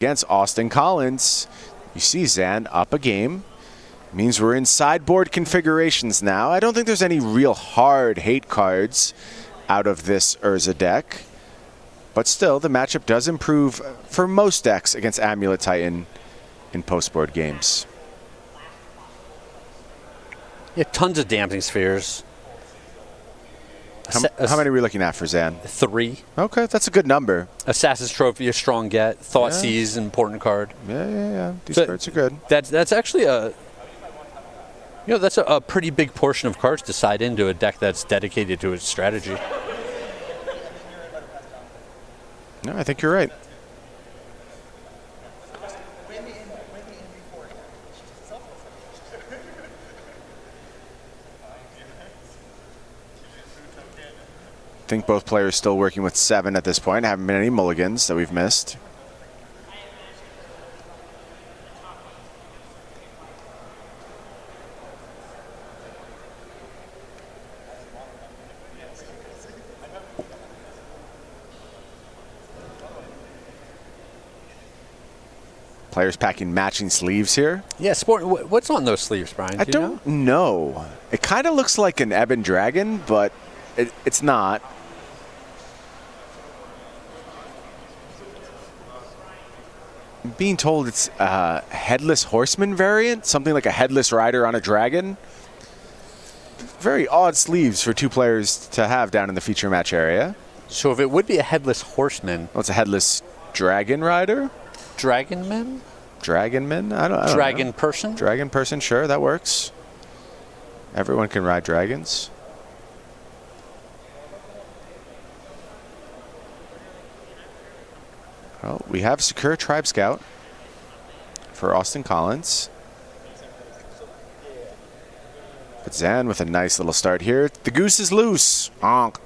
against Austin Collins. You see Zan up a game. Means we're in sideboard configurations now. I don't think there's any real hard hate cards out of this Urza deck. But still, the matchup does improve for most decks against Amulet Titan in post-board games. Yeah, tons of Damping Spheres. How many are we looking at for Zan? 3. Okay, that's a good number. Assassin's Trophy, a strong get. Thoughtseize, important card. Yeah. These cards are good. That's actually that's a pretty big portion of cards to side into a deck that's dedicated to its strategy. No, I think you're right. I think both players still working with 7 at this point. Haven't been any mulligans that we've missed. Players packing matching sleeves here. Yeah, what's on those sleeves, Brian? I don't know. It kind of looks like an Ebon Dragon, but it's not. I'm being told it's a Headless Horseman variant, something like a Headless Rider on a dragon. Very odd sleeves for 2 players to have down in the feature match area. So if it would be a Headless Horseman. Well, it's a Headless Dragon Rider? Dragonman? Dragonman? I don't Dragon know. person? Dragon person, sure, that works. Everyone can ride dragons. Well, we have Sakura Tribe Scout for Austin Collins. But Zan with a nice little start here. The goose is loose. Honk.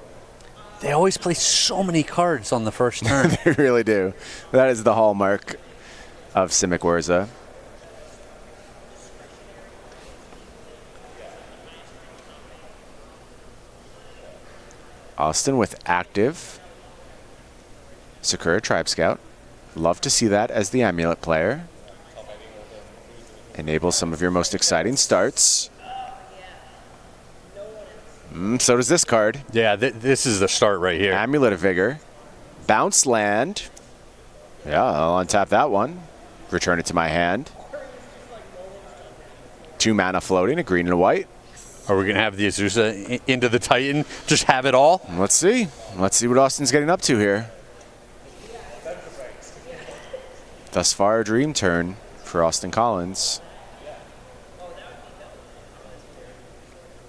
They always play so many cards on the first turn. They really do. That is the hallmark of Simic Urza. Austin with active Sakura Tribe Scout. Love to see that as the Amulet player. Enable some of your most exciting starts. So does this card. Yeah, this is the start right here. Amulet of Vigor. Bounce land. Yeah, I'll untap that one. Return it to my hand. 2 mana floating, a green and a white. Are we going to have the Azusa into the Titan? Just have it all? Let's see. Let's see what Austin's getting up to here. Thus far, a dream turn for Austin Collins.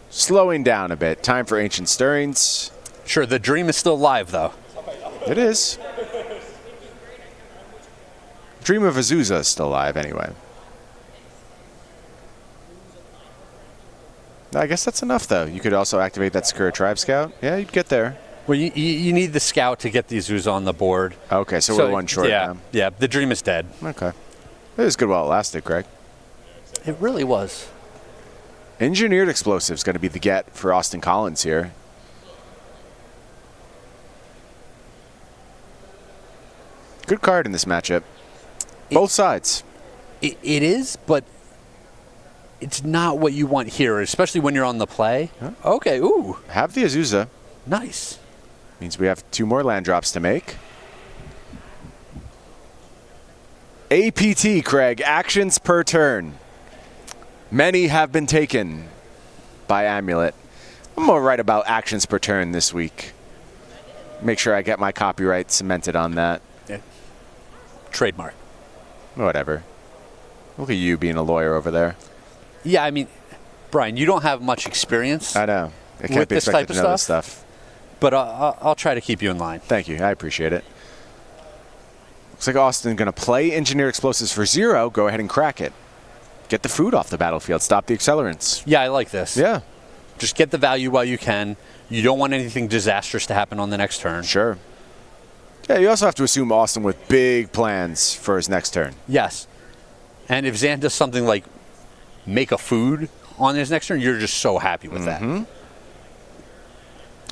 Slowing down a bit. Time for Ancient Stirrings. Sure, the dream is still live, though. It is. Dream of Azusa is still alive anyway. I guess that's enough, though. You could also activate that Sakura Tribe Scout. Yeah, you'd get there. Well, you need the Scout to get the Azusa on the board. Okay, so we're 1 short now. Yeah, the dream is dead. Okay. It was good while it lasted, Greg. It really was. Engineered Explosives going to be the get for Austin Collins here. Good card in this matchup. Both sides. It is, but it's not what you want here, especially when you're on the play. Huh? Okay, ooh. Have the Azusa. Nice. Means we have 2 more land drops to make. APT, Craig. Actions per turn. Many have been taken by Amulet. I'm going to write about actions per turn this week. Make sure I get my copyright cemented on that. Yeah. Trademark. Whatever. Look at you being a lawyer over there. Yeah, I mean, Brian, you don't have much experience. I know. I can't with be this expected type to of know this stuff. But I'll try to keep you in line. Thank you. I appreciate it. Looks like Austin going to play Engineer Explosives for 0. Go ahead and crack it. Get the food off the battlefield. Stop the accelerants. Yeah, I like this. Yeah. Just get the value while you can. You don't want anything disastrous to happen on the next turn. Sure. Yeah, you also have to assume Austin with big plans for his next turn. Yes. And if Zan does something like make a food on his next turn, you're just so happy with that.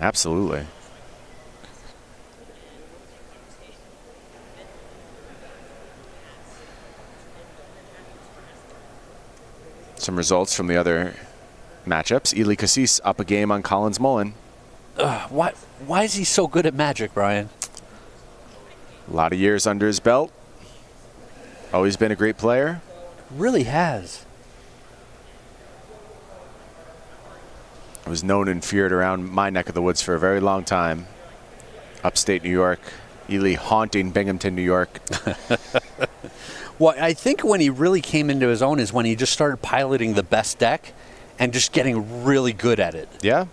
Absolutely. some results from the other matchups. Ely Cassis up a game on Collins Mullen. Why is he so good at Magic, Brian? A lot of years under his belt. Always been a great player. Really has. Was known and feared around my neck of the woods for a very long time. Upstate New York. Ely haunting Binghamton, New York. Well, I think when he really came into his own is when he just started piloting the best deck and just getting really good at it. Yeah.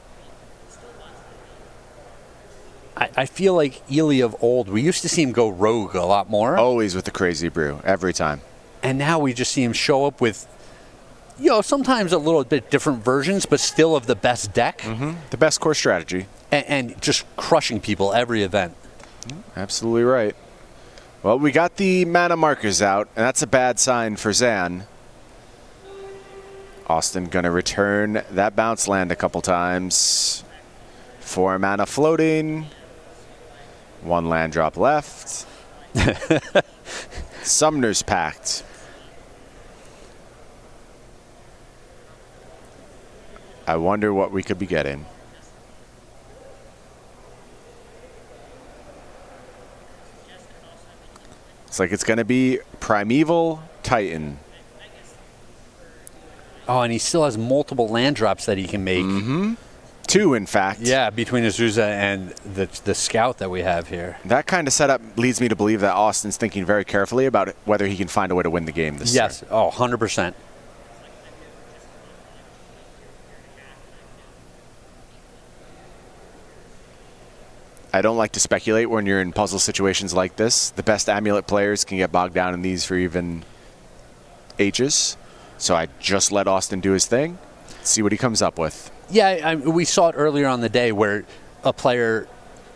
I feel like Ely of old, we used to see him go rogue a lot more. Always with the crazy brew, every time. And now we just see him show up with, sometimes a little bit different versions, but still of the best deck. Mm-hmm. The best core strategy. And just crushing people every event. Absolutely right. Well, we got the mana markers out, and that's a bad sign for Zan. Austin going to return that bounce land a couple times. 4 mana floating. 1 land drop left. Summoner's Pact. I wonder what we could be getting. It's like it's going to be Primeval Titan. Oh, and he still has multiple land drops that he can make. Mm-hmm. 2, in fact. Yeah, between Azusa and the scout that we have here. That kind of setup leads me to believe that Austin's thinking very carefully about whether he can find a way to win the game this turn. Yes, 100%. I don't like to speculate when you're in puzzle situations like this. The best amulet players can get bogged down in these for even ages. So I just let Austin do his thing, see what he comes up with. Yeah, we saw it earlier on the day where a player,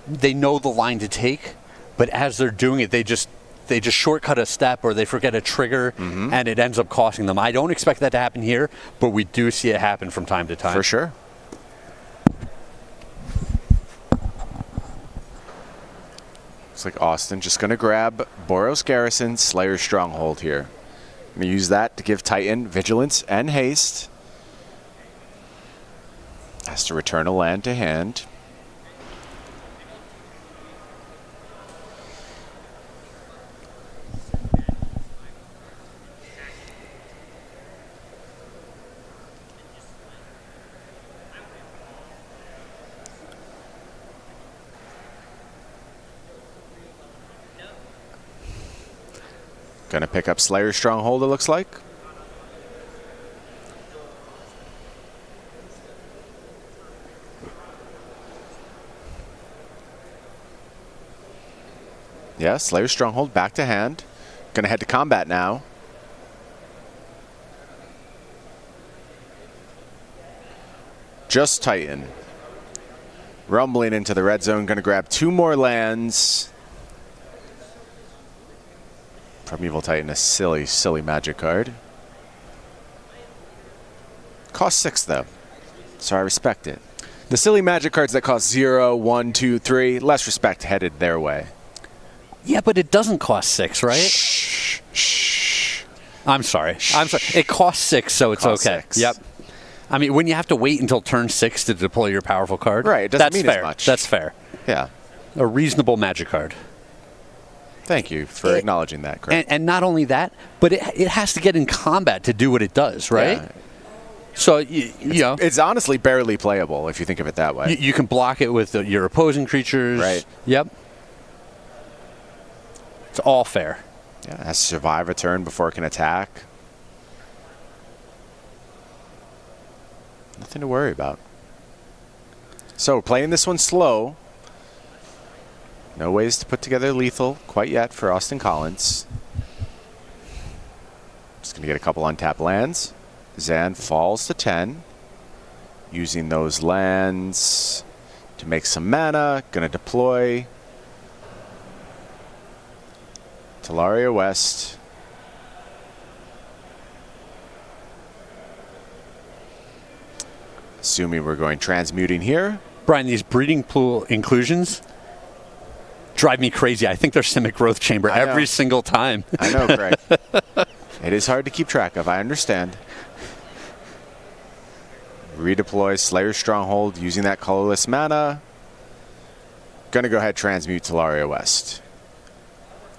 they know the line to take, but as they're doing it, they just shortcut a step or they forget a trigger, and it ends up costing them. I don't expect that to happen here, but we do see it happen from time to time. For sure. Looks like Austin just going to grab Boros Garrison, Slayer's Stronghold here. I'm going to use that to give Titan Vigilance and Haste. Has to return a land to hand. Going to pick up Slayer's Stronghold, it looks like. Yeah, Slayer's Stronghold back to hand. Going to head to combat now. Just Titan. Rumbling into the red zone. Going to grab 2 more lands. Primeval Titan, a silly, silly magic card. Cost 6, though. So I respect it. The silly magic cards that cost 0, 1, 2, 3, less respect headed their way. Yeah, but it doesn't cost 6, right? Shh. Shh. I'm sorry. It costs 6, so it's Costs okay. 6. Yep. I mean, when you have to wait until turn 6 to deploy your powerful card, right? It doesn't that's mean fair. as much. That's fair. Yeah. A reasonable magic card. Thank you for acknowledging that, Greg. And not only that, but it has to get in combat to do what it does, right? Yeah. So, you know. It's honestly barely playable if you think of it that way. You can block it with your opposing creatures. Right. Yep. It's all fair. Yeah, it has to survive a turn before it can attack. Nothing to worry about. So, playing this one slow. No ways to put together lethal quite yet for Austin Collins. Just going to get a couple untapped lands. Zan falls to 10. Using those lands to make some mana. Going to deploy Talaria West. Assuming we're going transmuting here. Brian, these breeding pool inclusions drive me crazy. I think they're Simic Growth Chamber every single time. I know, Greg. It is hard to keep track of. I understand. Redeploy Slayer's Stronghold using that colorless mana. Gonna go ahead transmute Talaria West.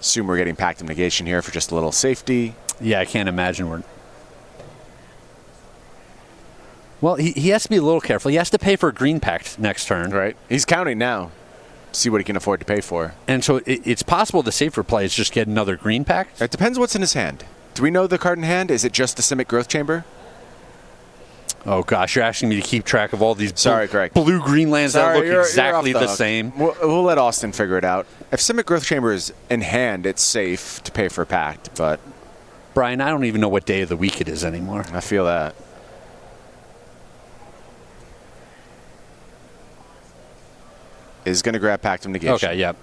Assume we're getting Pact of Negation here for just a little safety. Yeah, I can't imagine we're... Well, he has to be a little careful. He has to pay for a green pact next turn. Right. He's counting now. See what he can afford to pay for. And so it's possible the safer play is just get another green pact. It depends what's in his hand. Do we know the card in hand? Is it just the Simic Growth Chamber? Oh, gosh, you're asking me to keep track of all these blue-green lands that look exactly the same. We'll let Austin figure it out. If Simic Growth Chamber is in hand, it's safe to pay for a pact, but... Brian, I don't even know what day of the week it is anymore. I feel that. Is going to grab Pact of Negation. Okay, yep.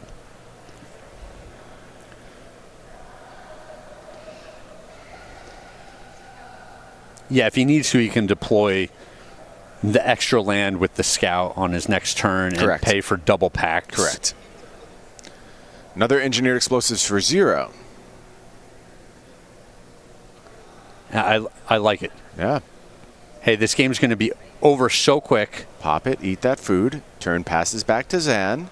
Yeah, if he needs to, he can deploy the extra land with the scout on his next turn and pay for double pacts. Correct. Another Engineered Explosives for 0. I like it. Yeah. Hey, this game's going to be over so quick. Pop it, eat that food. Turn passes back to Zan.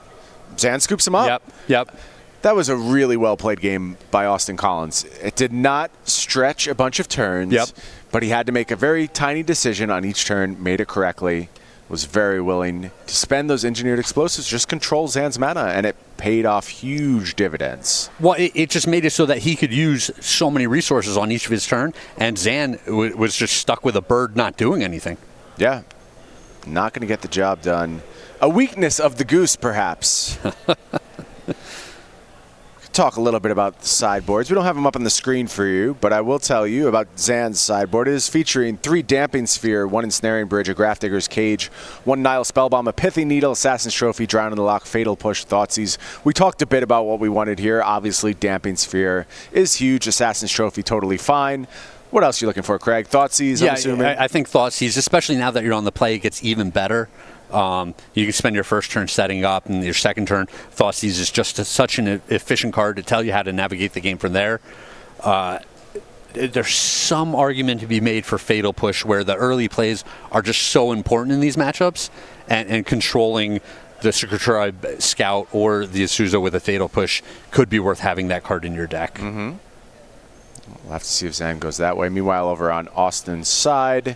Zan scoops him up. Yep. That was a really well-played game by Austin Collins. It did not stretch a bunch of turns, but he had to make a very tiny decision on each turn, made it correctly, was very willing to spend those Engineered Explosives, just control Zan's mana, and it paid off huge dividends. Well, it just made it so that he could use so many resources on each of his turn, and Zan was just stuck with a bird not doing anything. Yeah. Not going to get the job done. A weakness of the goose, perhaps. Talk a little bit about the sideboards. We don't have them up on the screen for you, but I will tell you about Zan's sideboard. It is featuring 3 Damping Sphere, 1 Ensnaring Bridge, a Grafdigger's Cage, 1 Nile Spellbomb, a Pithing Needle, Assassin's Trophy, Drown in the Lock, Fatal Push, Thoughtseize. We talked a bit about what we wanted here. Obviously, Damping Sphere is huge. Assassin's Trophy, totally fine. What else are you looking for, Craig? Thoughtseize, I'm assuming? I think Thoughtseize, especially now that you're on the play, it gets even better. You can spend your first turn setting up, and your second turn, Thoughtseize is just such an efficient card to tell you how to navigate the game from there. There's some argument to be made for Fatal Push, where the early plays are just so important in these matchups, and controlling the Secret Tribe Scout or the Azusa with a Fatal Push could be worth having that card in your deck. Mm-hmm. We'll have to see if Zan goes that way. Meanwhile, over on Austin's side,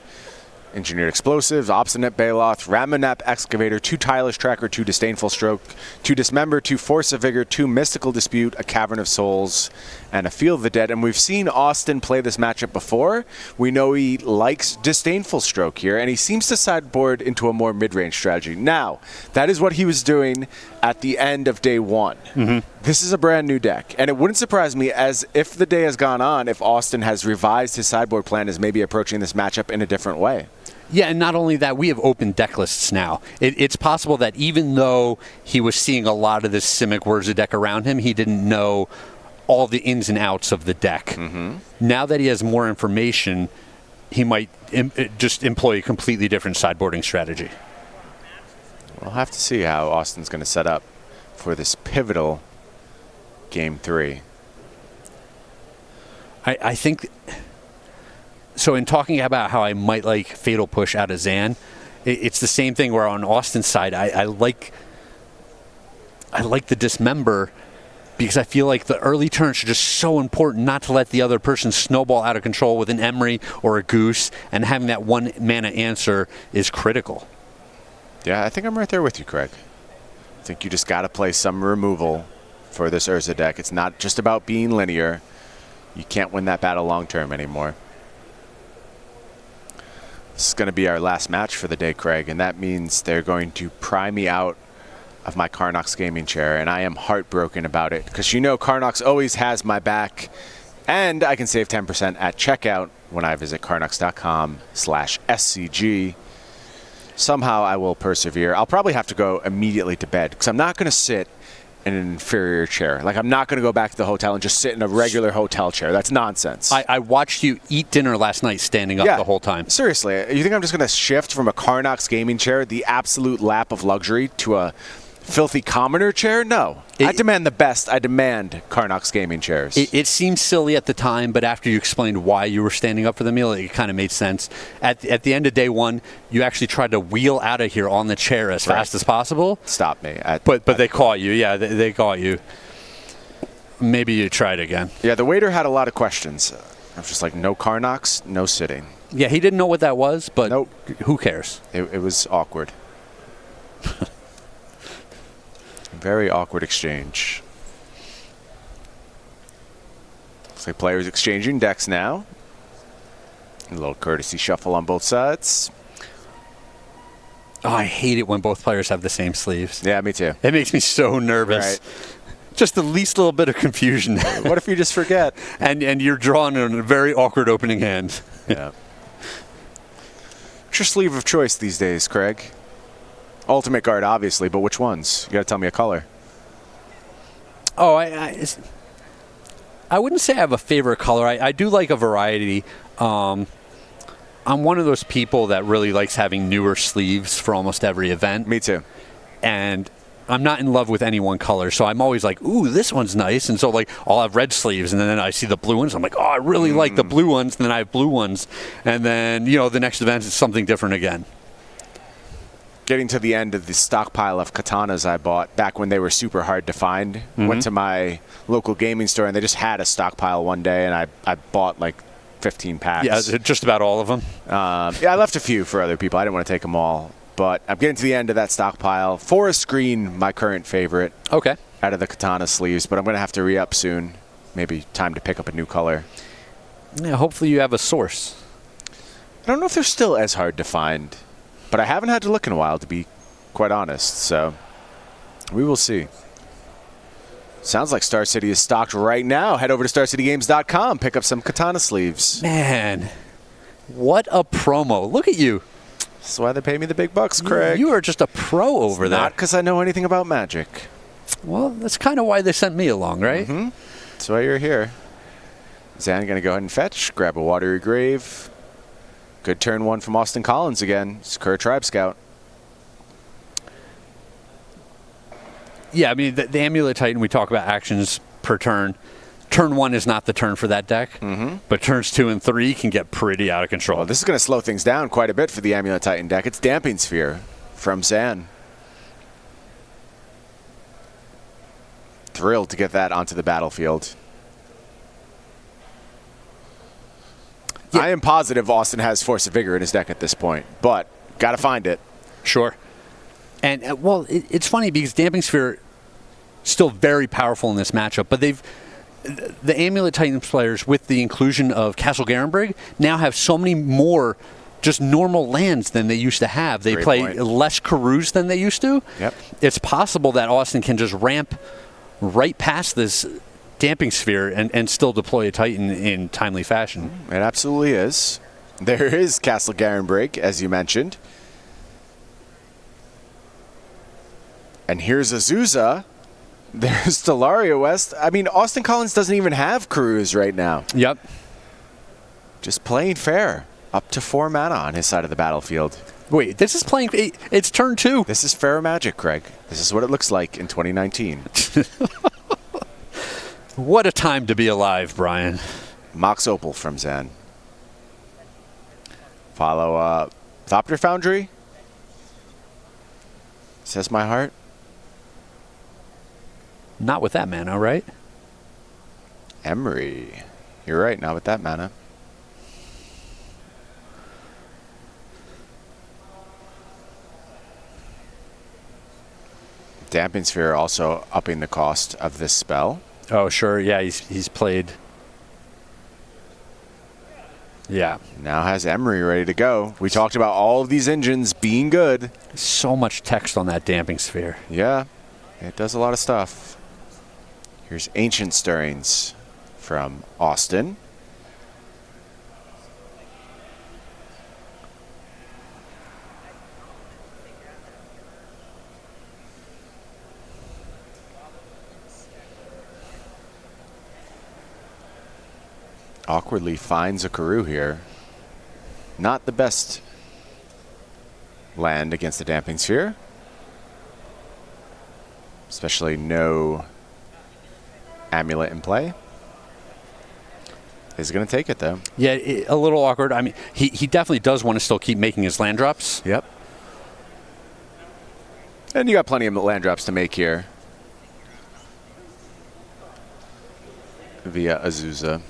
Engineered Explosives, Obstinate Baloth, Ramunap Excavator, 2 Tireless Tracker, 2 Disdainful Stroke, 2 Dismember, 2 Force of Vigor, 2 Mystical Dispute, a Cavern of Souls, and a Field of the Dead. And we've seen Austin play this matchup before. We know he likes Disdainful Stroke here, and he seems to sideboard into a more mid-range strategy. Now, that is what he was doing at the end of day 1. Mm-hmm. This is a brand new deck, and it wouldn't surprise me, as if the day has gone on, if Austin has revised his sideboard plan as maybe approaching this matchup in a different way. Yeah, and not only that, we have open deck lists now. It's possible that even though he was seeing a lot of this Simic Wurza deck around him, he didn't know all the ins and outs of the deck. Mm-hmm. Now that he has more information, he might just employ a completely different sideboarding strategy. We'll have to see how Austin's going to set up for this pivotal Game 3. I think... So in talking about how I might like Fatal Push out of Zan, it's the same thing where on Austin's side, I like the Dismember, because I feel like the early turns are just so important not to let the other person snowball out of control with an Emery or a Goose, and having that 1 mana answer is critical. Yeah, I think I'm right there with you, Craig. I think you just got to play some removal for this Urza deck. It's not just about being linear. You can't win that battle long term anymore. This is going to be our last match for the day, Craig, and that means they're going to pry me out of my Karnox gaming chair, and I am heartbroken about it, because you know Karnox always has my back, and I can save 10% at checkout when I visit karnox.com/SCG. Somehow I will persevere. I'll probably have to go immediately to bed, because I'm not going to sit in an inferior chair. Like, I'm not going to go back to the hotel and just sit in a regular hotel chair. That's nonsense. I watched you eat dinner last night standing up the whole time. Seriously. You think I'm just going to shift from a Karnox gaming chair, the absolute lap of luxury, to a Filthy commoner chair? No. I demand the best. I demand Karnock's gaming chairs. It seemed silly at the time, but after you explained why you were standing up for the meal, it kind of made sense. At the end of day one, you actually tried to wheel out of here on the chair as fast as possible. Stop me. But they caught you. Yeah, they caught you. Maybe you try it again. Yeah, the waiter had a lot of questions. I was just like, no Karnocks, no sitting. Yeah, he didn't know what that was, but nope. Who cares? It was awkward. Very awkward exchange. Looks like players exchanging decks now. A little courtesy shuffle on both sides. Oh, I hate it when both players have the same sleeves. Yeah, me too. It makes me so nervous. Right. Just the least little bit of confusion. What if you just forget? and you're drawing in a very awkward opening hand. Yeah. What's your sleeve of choice these days, Craig? Ultimate Guard, obviously, but which ones? You got to tell me a color. Oh, I wouldn't say I have a favorite color. I do like a variety. I'm one of those people that really likes having newer sleeves for almost every event. Me too. And I'm not in love with any one color, so I'm always like, ooh, this one's nice. And so, like, I'll have red sleeves, and then I see the blue ones. I'm like, oh, I really like the blue ones. And then I have blue ones. And then, the next event is something different again. Getting to the end of the stockpile of katanas I bought back when they were super hard to find. Went to my local gaming store, and they just had a stockpile one day, and I bought like 15 packs. Yeah, just about all of them. Yeah, I left a few for other people. I didn't want to take them all. But I'm getting to the end of that stockpile. Forest Green, my current favorite. Okay. Out of the katana sleeves, but I'm going to have to re-up soon. Maybe time to pick up a new color. Yeah, hopefully you have a source. I don't know if they're still as hard to find, but I haven't had to look in a while, to be quite honest. So we will see. Sounds like Star City is stocked right now. Head over to StarCityGames.com. Pick up some katana sleeves. Man, what a promo. Look at you. That's why they pay me the big bucks, Craig. You are just a pro over there. Not because I know anything about Magic. Well, that's kind of why they sent me along, right? Mm-hmm. That's why you're here. Zan going to go ahead and fetch, grab a Watery Grave. Good turn one from Austin Collins again. Sakura Tribe Scout. Yeah, I mean, the Amulet Titan, we talk about actions per turn. Turn one is not the turn for that deck, but turns 2 and 3 can get pretty out of control. Well, this is going to slow things down quite a bit for the Amulet Titan deck. It's Damping Sphere from Zan. Thrilled to get that onto the battlefield. Yeah. I am positive Austin has Force of Vigor in his deck at this point, but got to find it. Sure. And, well, it's funny because Damping Sphere still very powerful in this matchup, but the Amulet Titans players, with the inclusion of Castle Garenbrig, now have so many more just normal lands than they used to have. They play less Karus than they used to. Yep. It's possible that Austin can just ramp right past this Damping Sphere and still deploy a Titan in timely fashion. It absolutely is. There is Castle Garenbrig, as you mentioned. And here's Azusa. There's Stellaria West. I mean, Austin Collins doesn't even have Karus right now. Yep. Just playing fair. Up to 4 mana on his side of the battlefield. Wait, this is playing... It's turn 2. This is fair Magic, Craig. This is what it looks like in 2019. What a time to be alive, Brian. Mox Opal from Zen. Follow Thopter Foundry. Says my heart. Not with that mana, right? Emery. You're right, not with that mana. Damping Sphere also upping the cost of this spell. Oh, sure. Yeah, he's played. Yeah. Now has Emery ready to go. We talked about all of these engines being good. So much text on that Damping Sphere. Yeah, it does a lot of stuff. Here's Ancient Stirrings from Austin. Awkwardly finds a Karu here. Not the best land against the Damping Sphere. especially no amulet in play. He's going to take it, though. Yeah, a little awkward. I mean, he definitely does want to still keep making his land drops. Yep. And you got plenty of land drops to make here via Azusa.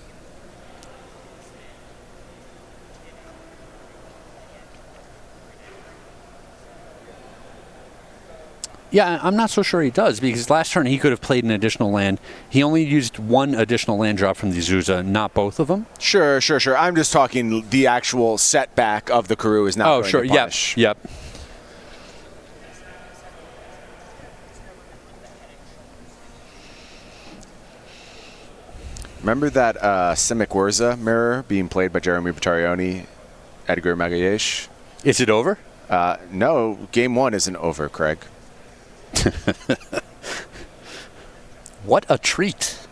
Yeah, I'm not so sure he does, because last turn he could have played an additional land. He only used one additional land drop from the Azusa, not both of them. Sure. I'm just talking the actual setback of the Karoo is not going to punish. Yep. Remember that Simic Wurza mirror being played by Jeremy Battarioni, Edgar Magayesh? Is it over? No, game one isn't over, Craig. What a treat.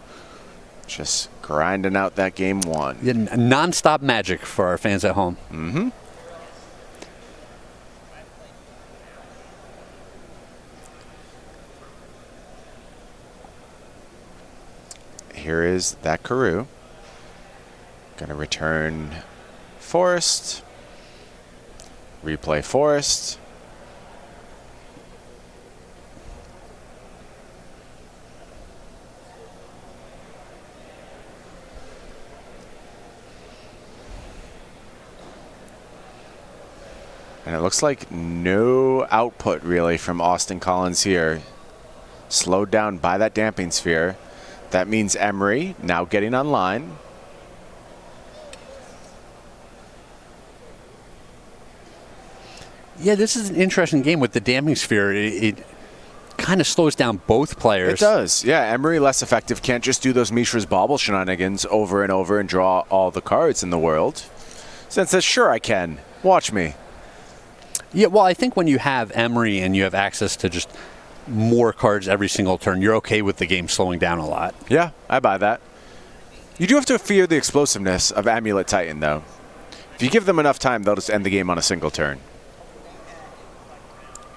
Just grinding out that game one. Yeah, non-stop magic for our fans at home. Mm-hmm. Here is that Karoo. Going to return Forest. Replay Forest. And it looks like no output really from Austin Collins here. Slowed down by that damping sphere. That means Emery now getting online. Yeah, this is an interesting game with the damping sphere. It kind of slows down both players. It does. Yeah, Emery less effective. Can't just do those Mishra's Bauble shenanigans over and over and draw all the cards in the world. Zen says, sure I can. Watch me. Yeah, well, I think when you have Emery and you have access to just more cards every single turn, you're okay with the game slowing down a lot. Yeah, I buy that. You do have to fear the explosiveness of Amulet Titan, though. If you give them enough time, they'll just end the game on a single turn.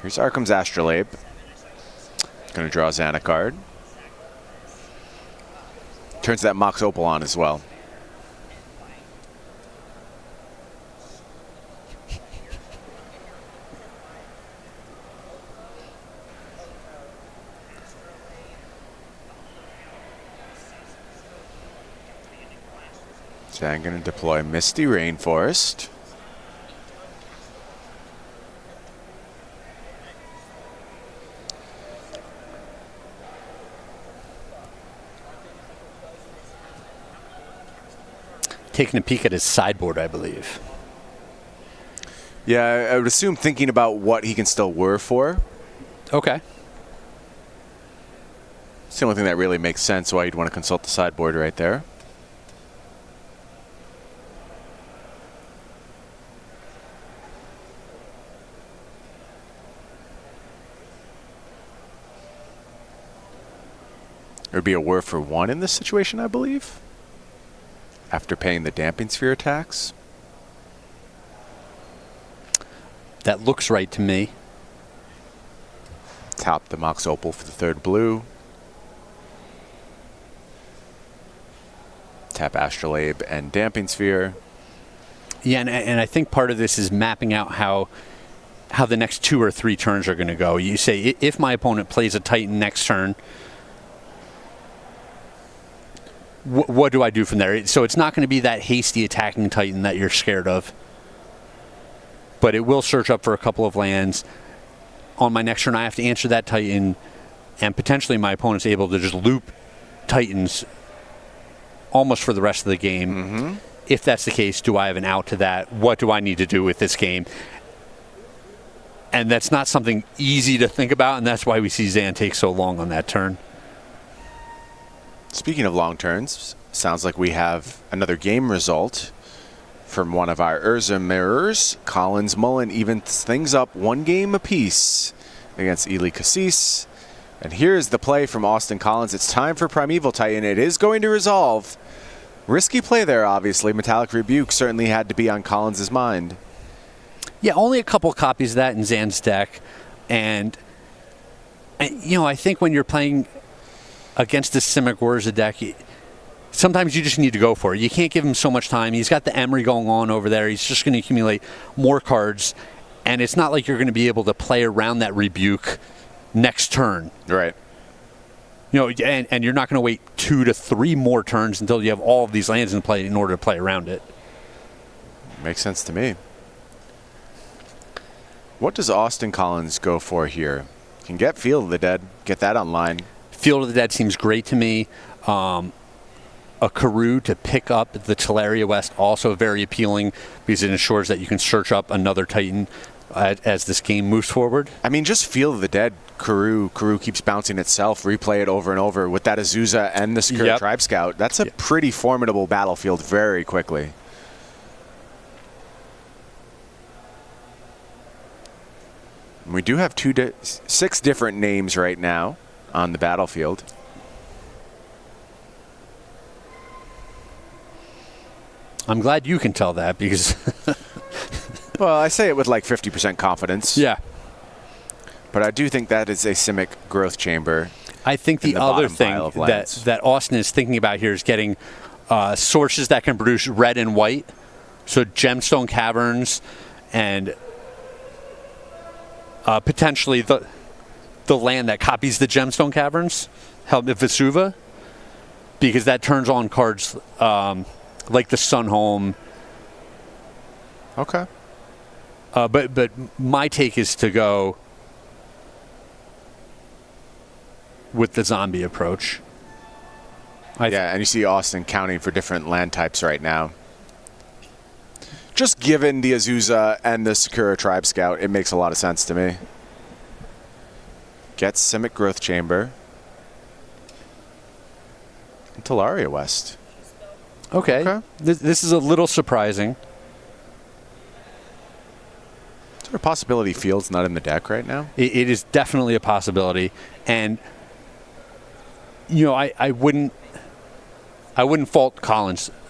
Here's Arkham's Astrolabe. Going to draw Xana card. Turns that Mox Opal on as well. So I'm going to deploy Misty Rainforest. Taking a peek at his sideboard, I believe. Yeah, I would assume thinking about what he can still whir for. Okay. It's the only thing that really makes sense why you'd want to consult the sideboard right there. There would be a whir for one in this situation, I believe, after paying the damping sphere tax. That looks right to me. Tap the Mox Opal for the third blue. Tap Astrolabe and damping sphere. Yeah, and I think part of this is mapping out how the next 2 or 3 turns are going to go. You say, if my opponent plays a Titan next turn, what do I do from there? So it's not going to be that hasty attacking Titan that you're scared of. But it will search up for a couple of lands. On my next turn, I have to answer that Titan, and potentially my opponent's able to just loop Titans almost for the rest of the game. Mm-hmm. If that's the case, do I have an out to that? What do I need to do with this game? And that's not something easy to think about, and that's why we see Zan take so long on that turn. Speaking of long turns, sounds like we have another game result from one of our Urza mirrors. Collins Mullen evens things up 1 game apiece against Ely Cassis. And here's the play from Austin Collins. It's time for Primeval Titan. It is going to resolve. Risky play there, obviously. Metallic Rebuke certainly had to be on Collins' mind. Yeah, only a couple copies of that in Zan's deck. And I think when you're playing against a Simic Urza deck, sometimes you just need to go for it. You can't give him so much time. He's got the Emery going on over there. He's just going to accumulate more cards, and it's not like you're going to be able to play around that Rebuke next turn. Right. And you're not going to wait 2 to 3 more turns until you have all of these lands in play in order to play around it. Makes sense to me. What does Austin Collins go for here? Can get Field of the Dead, get that online. Field of the Dead seems great to me. A Karoo to pick up the Teleria West, also very appealing because it ensures that you can search up another Titan as this game moves forward. I mean, just Field of the Dead, Karoo keeps bouncing itself, replay it over and over with that Azusa and the Sakura Tribe Scout. That's a pretty formidable battlefield very quickly. We do have 6 different names right now on the battlefield. I'm glad you can tell that because... Well, I say it with like 50% confidence. Yeah. But I do think that is a Simic growth chamber. I think the other thing that Austin is thinking about here is getting sources that can produce red and white. So Gemstone Caverns and potentially the land that copies the Gemstone Caverns, Vesuva, because that turns on cards like the Sunhome. Okay. But my take is to go with the zombie approach. And you see Austin counting for different land types right now. Just given the Azusa and the Sakura Tribe Scout, it makes a lot of sense to me. Gets Simic Growth Chamber. And Teleria West. Okay. This is a little surprising. Is there a possibility Field's not in the deck right now? It is definitely a possibility. And, I wouldn't fault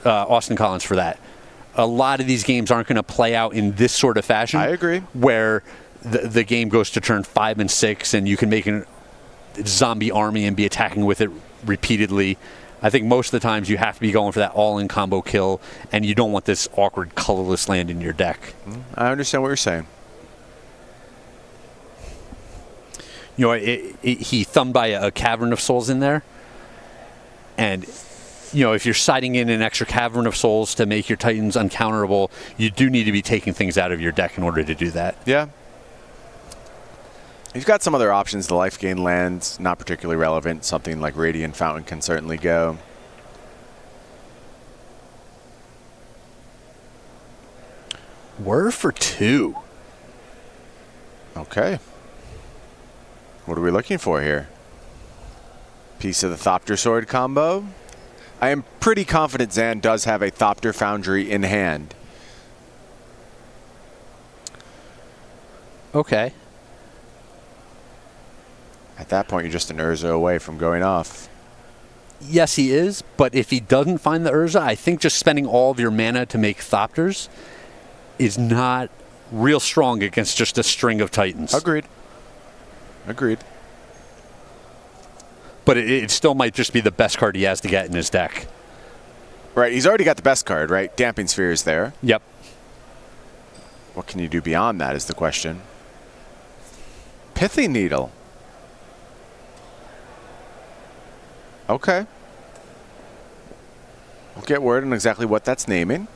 Austin Collins for that. A lot of these games aren't going to play out in this sort of fashion. I agree. Where the game goes to turn 5 and 6 and you can make a zombie army and be attacking with it repeatedly. I think most of the times you have to be going for that all-in combo kill, and you don't want this awkward colorless land in your deck. I understand what you're saying. He thumbed by a Cavern of Souls in there, and if you're siding in an extra Cavern of Souls to make your Titans uncounterable, you do need to be taking things out of your deck in order to do that. Yeah. You've got some other options. The life gain lands, not particularly relevant. Something like Radiant Fountain can certainly go. We're for 2. Okay. What are we looking for here? Piece of the Thopter Sword combo. I am pretty confident Zan does have a Thopter Foundry in hand. Okay. At that point, you're just an Urza away from going off. Yes, he is, but if he doesn't find the Urza, I think just spending all of your mana to make Thopters is not real strong against just a string of Titans. Agreed. But it still might just be the best card he has to get in his deck. Right, he's already got the best card, right? Damping Sphere is there. Yep. What can you do beyond that is the question. Pithing Needle. Okay. We'll get word on exactly what that's naming.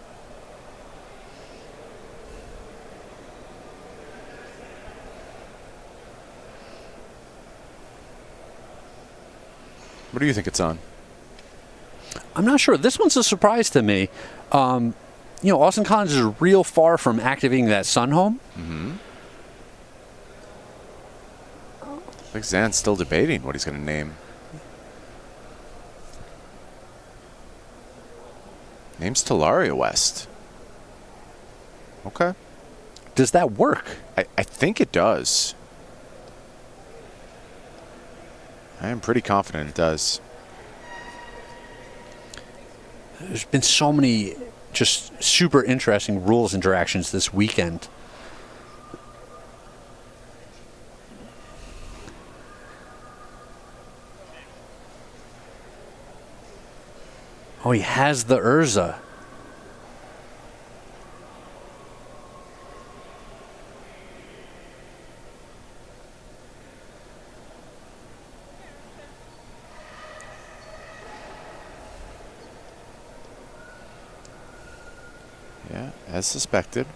What do you think it's on? I'm not sure. This one's a surprise to me. Austin Collins is real far from activating that Sunhome. Mm-hmm. I think Zan's still debating what he's going to name. Name's Teleria West. Okay. Does that work? I think it does. I am pretty confident it does. There's been so many just super interesting rules interactions this weekend. Oh, he has the Urza. Yeah, as suspected.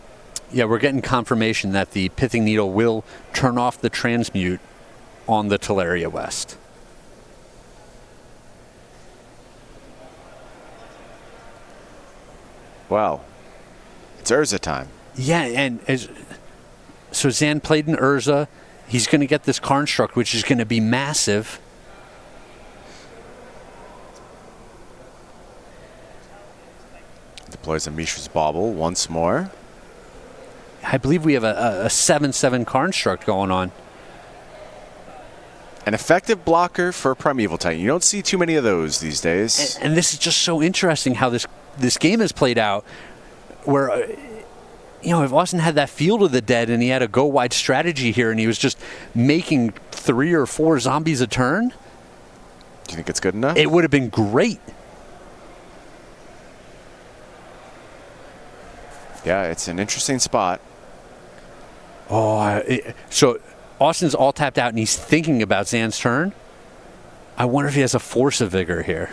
Yeah, we're getting confirmation that the Pithing Needle will turn off the transmute on the Teleria West. Well, it's Urza time. Yeah, and so Zan played an Urza. He's going to get this construct, which is going to be massive. Deploys a Mishra's Bauble once more. I believe we have a 7/7 construct going on. An effective blocker for a Primeval Titan. You don't see too many of those these days. And this is just so interesting how this game has played out, where if Austin had that Field of the Dead and he had a go wide strategy here and he was just making 3 or 4 zombies a turn, Do you think it's good enough? it would have been great. Yeah, it's an interesting spot. So Austin's all tapped out and he's thinking about Zan's turn. I wonder if he has a Force of Vigor here.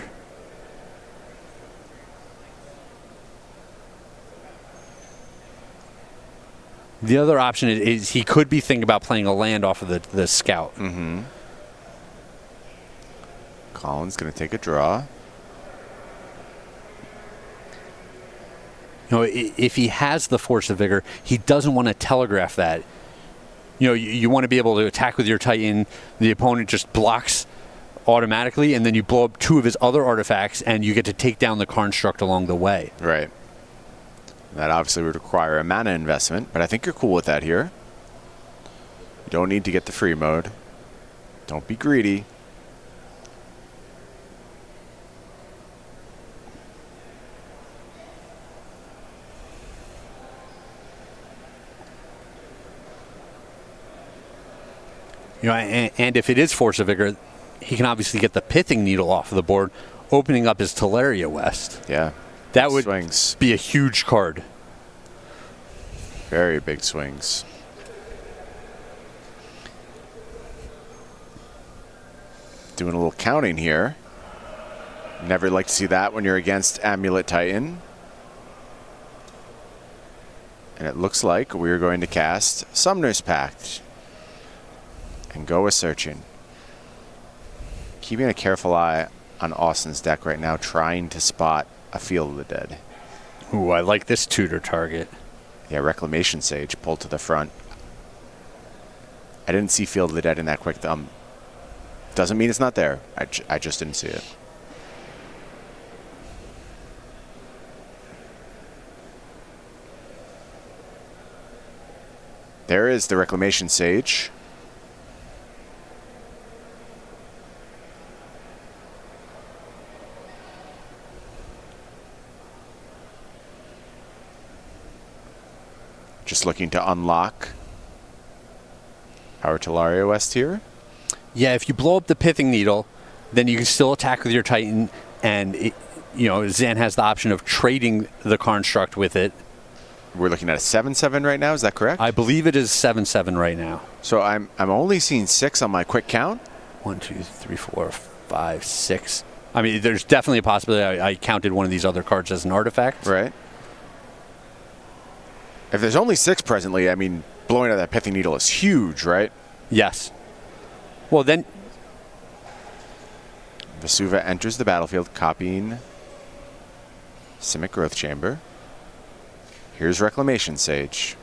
The other option is he could be thinking about playing a land off of the scout. Mm-hmm. Colin's going to take a draw. If he has the Force of Vigor, he doesn't want to telegraph that. You want to be able to attack with your Titan. The opponent just blocks automatically, and then you blow up 2 of his other artifacts, and you get to take down the construct along the way. Right. That obviously would require a mana investment, but I think you're cool with that here. You don't need to get the free mode. Don't be greedy. And if it is Force of Vigor, he can obviously get the Pithing Needle off of the board, opening up his Teleria West. Yeah. That would swings. be a huge card. Very big swings. Doing a little counting here. Never like to see that when you're against Amulet Titan. And it looks like we're going to cast Summoner's Pact and go a searching. Keeping a careful eye on Austin's deck right now, trying to spot a Field of the Dead. Ooh, I like this tutor target. Yeah, Reclamation Sage pulled to the front. I didn't see Field of the Dead in that quick thumb. Doesn't mean it's not there. I just didn't see it. There is the Reclamation Sage. Just looking to unlock our Teleria West here. Yeah, if you blow up the Pithing Needle, then you can still attack with your Titan, and Zan has the option of trading the construct with it. We're looking at a 7/7 right now. Is that correct? I believe it is 7/7 right now. So I'm only seeing 6 on my quick count. 1, 2, 3, 4, 5, 6. I mean, there's definitely a possibility I counted one of these other cards as an artifact. Right. If there's only 6 presently, I mean, blowing out that Pithing Needle is huge, right? Yes. Well, then Vesuva enters the battlefield, copying Simic Growth Chamber. Here's Reclamation Sage.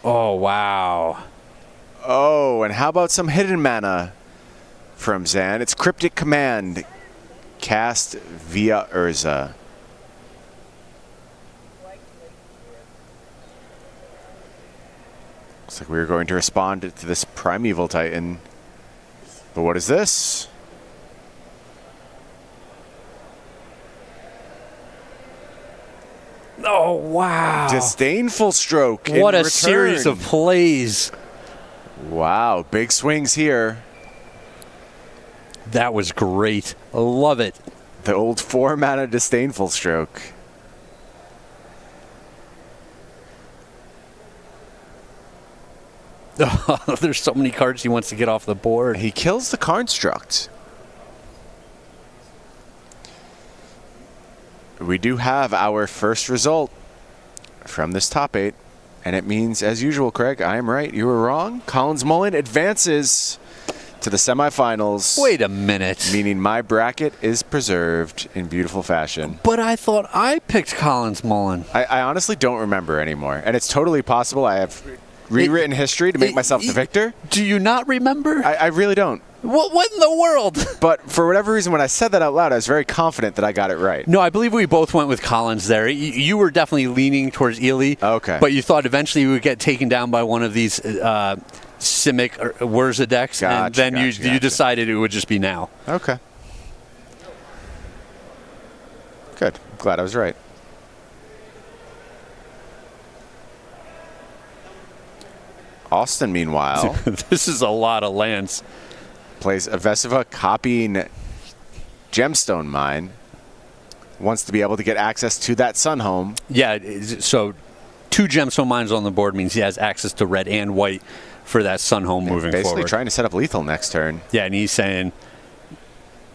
Oh, wow. Oh, and how about some hidden mana from Zan? It's Cryptic Command, cast via Urza. Looks like we were going to respond to this Primeval Titan. But what is this? Oh, wow. Disdainful Stroke. What in a series return. of plays. Wow, big swings here. That was great. I love it. The old 4-mana disdainful stroke. There's so many cards he wants to get off the board. He kills the construct. We do have our first result from this top 8. And it means, as usual, Craig, I am right, you were wrong. Collins Mullen advances to the semifinals. Wait a minute. Meaning my bracket is preserved in beautiful fashion. But I thought I picked Collins Mullen. I honestly don't remember anymore. And it's totally possible I have rewritten history to make myself the victor. Do you not remember? I really don't. What in the world? But for whatever reason, when I said that out loud, I was very confident that I got it right. No, I believe we both went with Collins there. You were definitely leaning towards Ely. Okay. But you thought eventually you would get taken down by one of these Simic or Wurza decks, and then you decided it would just be now. Okay. Good. I'm glad I was right. Austin, meanwhile, this is a lot of lands. Plays Avesiva copying Gemstone Mine. Wants to be able to get access to that Sun Home. Yeah, so 2 Gemstone Mines on the board means he has access to red and white for that Sun Home moving forward. Basically trying to set up lethal next turn. Yeah, and he's saying,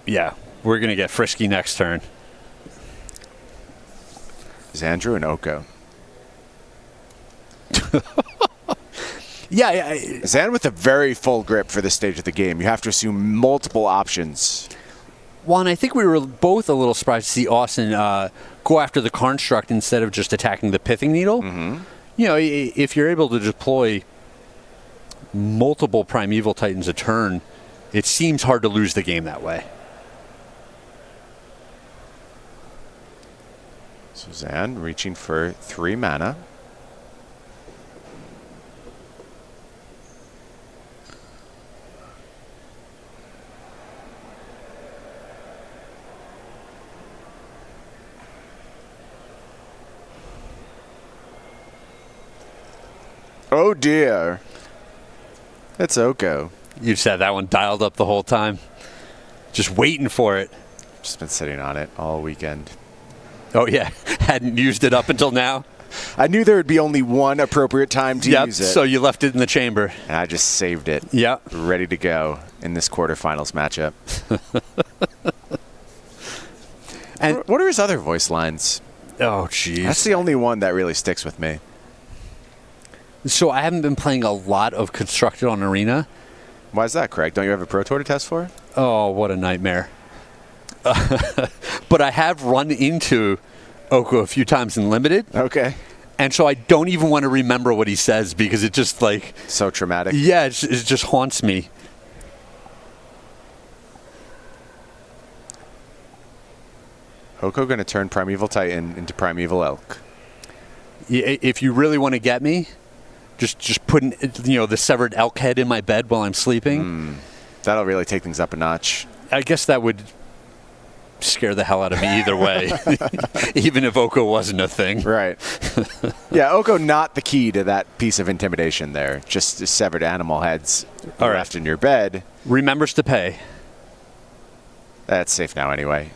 yeah, we're going to get frisky next turn. Xandru and Oko. Yeah, Zan with a very full grip for this stage of the game. You have to assume multiple options. Juan, I think we were both a little surprised to see Austin go after the construct instead of just attacking the pithing needle. Mm-hmm. You know, if you're able to deploy multiple Primeval Titans a turn, it seems hard to lose the game that way. So Zan reaching for 3 mana. Oh dear. It's Oko. You just had that one dialed up the whole time. Just waiting for it. Just been sitting on it all weekend. Oh, yeah. Hadn't used it up until now. I knew there would be only one appropriate time to use it. So you left it in the chamber. And I just saved it. Yeah. Ready to go in this quarterfinals matchup. And what are his other voice lines? oh, jeez. That's the only one that really sticks with me. So I haven't been playing a lot of Constructed on Arena. Why is that, Craig? Don't you have a Pro Tour to test for? Oh, what a nightmare. But I have run into Oko a few times in Limited. Okay. And so I don't even want to remember what he says because it just like... So traumatic. Yeah, it just haunts me. Oko going to turn Primeval Titan into Primeval Elk. If you really want to get me, just putting the severed elk head in my bed while I'm sleeping. That'll really take things up a notch. I guess that would scare the hell out of me either way, even if Oko wasn't a thing. Right. Yeah, Oko not the key to that piece of intimidation there. Just the severed animal heads left in your bed. Remembers to pay. That's safe now anyway.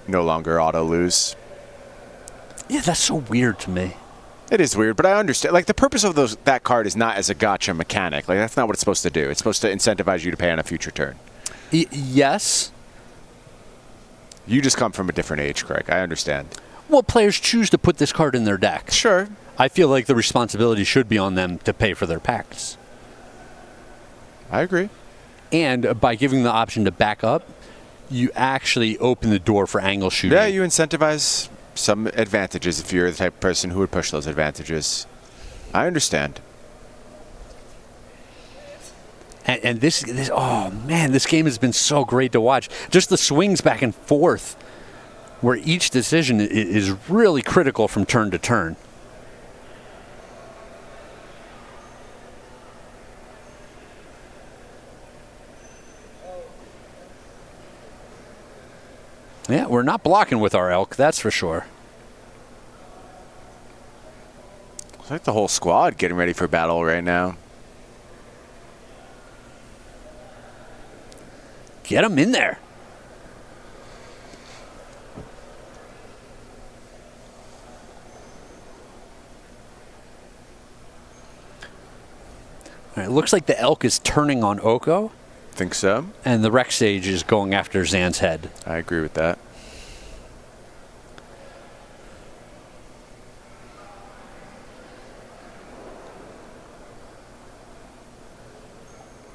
No longer auto lose. Yeah, that's so weird to me. It is weird, but I understand. Like, the purpose of that card is not as a gotcha mechanic. Like, that's not what it's supposed to do. It's supposed to incentivize you to pay on a future turn. Yes. You just come from a different age, Craig. I understand. Well, players choose to put this card in their deck. Sure. I feel like the responsibility should be on them to pay for their packs. I agree. And by giving the option to back up, you actually open the door for angle shooting. Yeah, you incentivize some advantages if you're the type of person who would push those advantages. I understand. And this, oh man, this game has been so great to watch. Just the swings back and forth, where each decision is really critical from turn to turn. Yeah, we're not blocking with our elk, that's for sure. It's like the whole squad getting ready for battle right now. Get him in there. All right, it looks like the elk is turning on Oko. Think so? And the rec sage is going after Zan's head. I agree with that.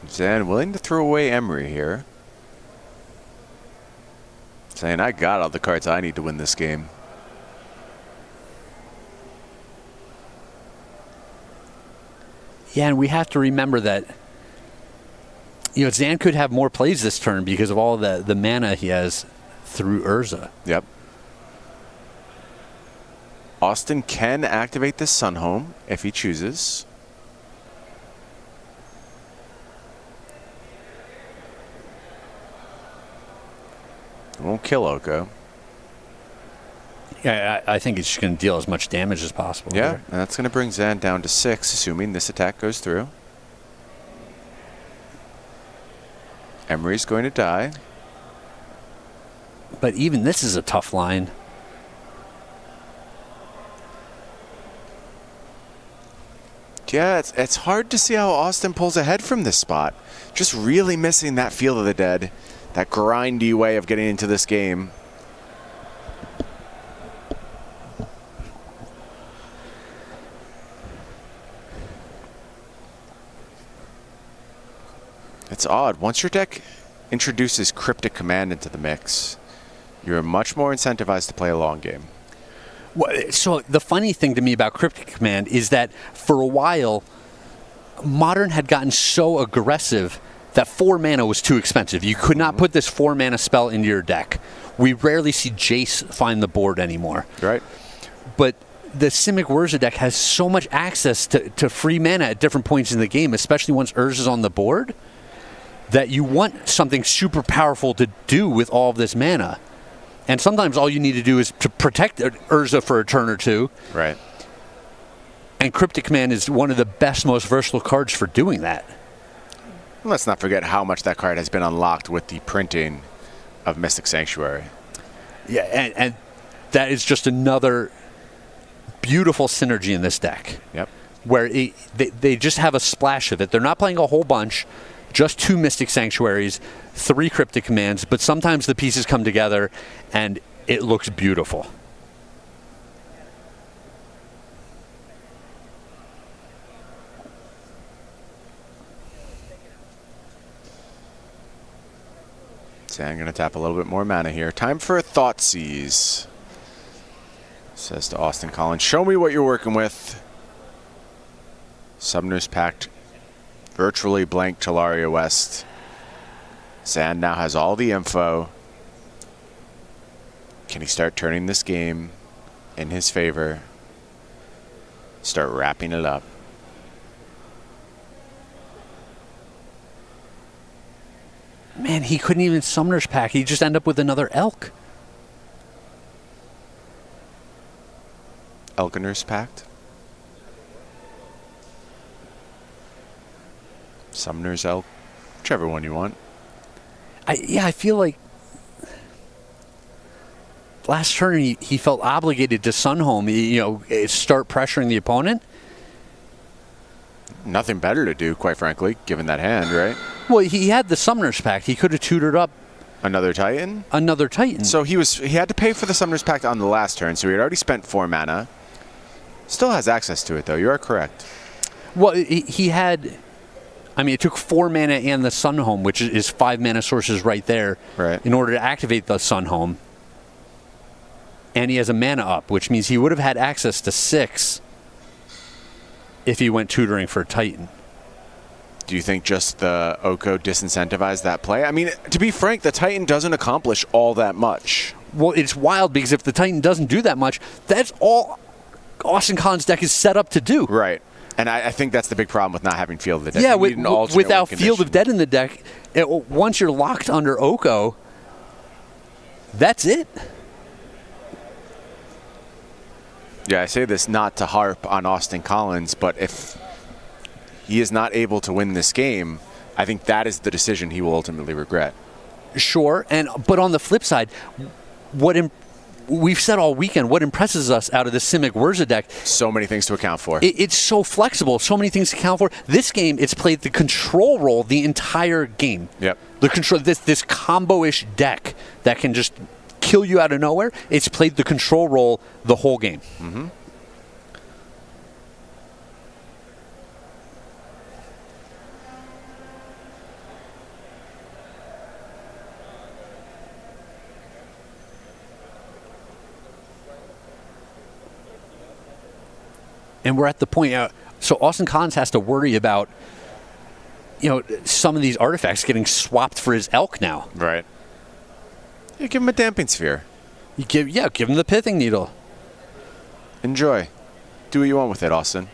Zan willing to throw away Emery here. Saying, I got all the cards I need to win this game. Yeah, and we have to remember that Zan could have more plays this turn because of all the mana he has through Urza. Yep. Austin can activate this Sunhome if he chooses. It won't kill Oko. Yeah, I think it's just going to deal as much damage as possible. Yeah, there. and that's going to bring Zan down to 6, assuming this attack goes through. Emery's going to die. But even this is a tough line. Yeah, it's hard to see how Austin pulls ahead from this spot. Just really missing that Field of the Dead, that grindy way of getting into this game. It's odd. Once your deck introduces Cryptic Command into the mix, you're much more incentivized to play a long game. Well, so the funny thing to me about Cryptic Command is that for a while, Modern had gotten so aggressive that 4 mana was too expensive. You could not put this 4 mana spell into your deck. We rarely see Jace find the board anymore. Right. But the Simic Urza deck has so much access to free mana at different points in the game, especially once Urza's on the board, that you want something super powerful to do with all of this mana. And sometimes all you need to do is to protect Urza for a turn or two. Right. And Cryptic Command is one of the best, most versatile cards for doing that. Let's not forget how much that card has been unlocked with the printing of Mystic Sanctuary. Yeah, and that is just another beautiful synergy in this deck. Yep. Where they just have a splash of it. They're not playing a whole bunch. Just 2 Mystic Sanctuaries, 3 Cryptic Commands, but sometimes the pieces come together and it looks beautiful. So I'm going to tap a little bit more mana here. Time for a Thoughtseize. Says to Austin Collins, show me what you're working with. Summoner's Pact. Virtually blank Talaria West. Zan now has all the info. Can he start turning this game in his favor? Start wrapping it up. Man, he couldn't even Summoner's Pact. He'd just end up with another Elk. Elginer's Pact. Summoner's Elk. Whichever one you want. I feel like last turn he felt obligated to Sunhome, start pressuring the opponent. Nothing better to do, quite frankly, given that hand, right? Well, he had the Summoner's Pact. He could have tutored up another Titan. So he had to pay for the Summoner's Pact on the last turn, so he had already spent 4 mana. Still has access to it, though. You are correct. Well, he had. I mean, it took 4 mana and the Sunhome, which is 5 mana sources right there, right, in order to activate the Sunhome. And he has a mana up, which means he would have had access to 6 if he went tutoring for a Titan. Do you think just the Oko disincentivized that play? I mean, to be frank, the Titan doesn't accomplish all that much. Well, it's wild because if the Titan doesn't do that much, that's all Austin Collins' deck is set up to do. Right. And I think that's the big problem with not having Field of the Dead. Yeah, without Field of Dead in the deck, once you're locked under Oko, that's it. Yeah, I say this not to harp on Austin Collins, but if he is not able to win this game, I think that is the decision he will ultimately regret. Sure, but on the flip side, we've said all weekend, what impresses us out of the Simic Wurza deck? So many things to account for. It's so flexible, so many things to account for. This game, it's played the control role the entire game. Yep. The control, this combo-ish deck that can just kill you out of nowhere. It's played the control role the whole game. Mm-hmm. And we're at the point, so Austin Collins has to worry about, some of these artifacts getting swapped for his elk now. Right. You give him a damping sphere. Give him the pithing needle. Enjoy. Do what you want with it, Austin.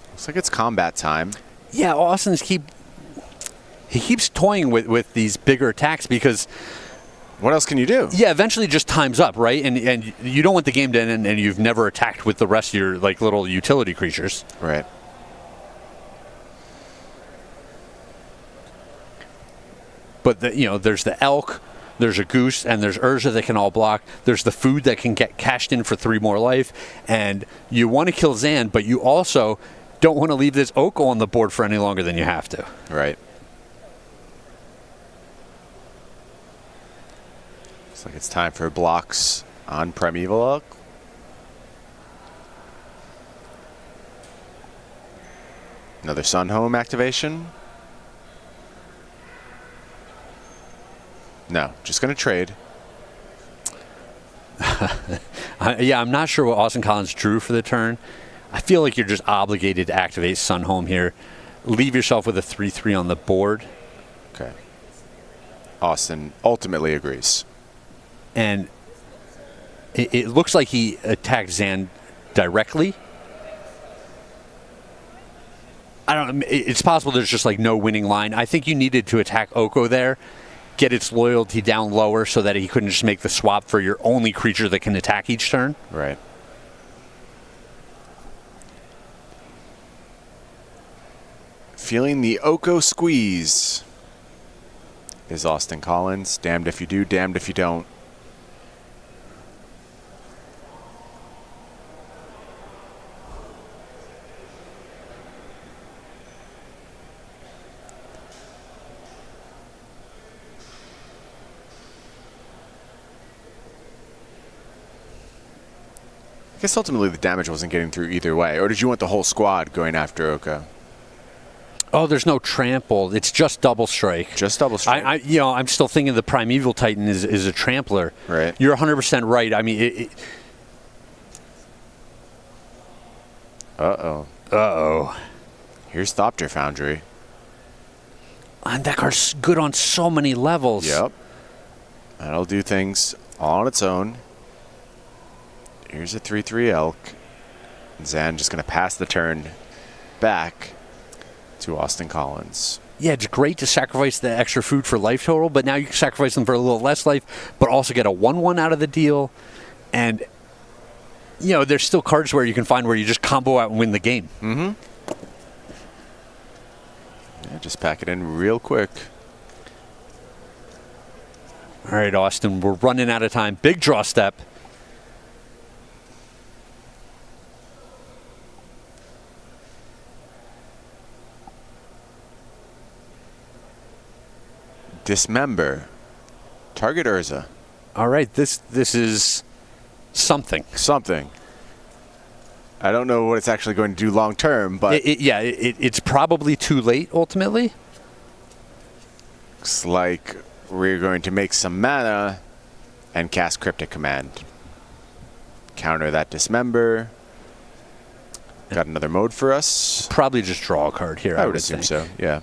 Looks like it's combat time. Yeah, Austin's keeps toying with these bigger attacks because what else can you do? Yeah, eventually just time's up, right? And you don't want the game to end and you've never attacked with the rest of your little utility creatures. Right. But there's the elk, there's a goose, and there's Urza that can all block. There's the food that can get cashed in for 3 more life. And you want to kill Zan, but you also don't want to leave this Oko on the board for any longer than you have to. Right. Looks like it's time for blocks on Primeval Elk. Another Sun Home activation. No, just going to trade. I'm not sure what Austin Collins drew for the turn. I feel like you're just obligated to activate Sun Home here. Leave yourself with a 3/3 on the board. Okay. Austin ultimately agrees. And it looks like he attacked Zan directly. I don't. It's possible there's just no winning line. I think you needed to attack Oko there, get its loyalty down lower so that he couldn't just make the swap for your only creature that can attack each turn. Right. Feeling the Oko squeeze is Austin Collins. Damned if you do, damned if you don't. I guess ultimately the damage wasn't getting through either way. Or did you want the whole squad going after Oko? Oh, there's no trample. It's just double strike. Just double strike. I'm still thinking the Primeval Titan is a trampler. Right. You're 100% right. I mean, Uh-oh. Here's Thopter Foundry. And that card's good on so many levels. Yep. That'll do things all on its own. Here's a 3/3 Elk. Zan just going to pass the turn back to Austin Collins. Yeah, it's great to sacrifice the extra food for life total, but now you can sacrifice them for a little less life, but also get a 1/1 out of the deal. And, there's still cards where you can find where you just combo out and win the game. Mm-hmm. Yeah, just pack it in real quick. All right, Austin, we're running out of time. Big draw step. Dismember. Target Urza. All right, this is something. Something. I don't know what it's actually going to do long term, but it's probably too late ultimately. Looks like we're going to make some mana and cast Cryptic Command. Counter that Dismember. Got another mode for us. Probably just draw a card here. I would assume so. Yeah.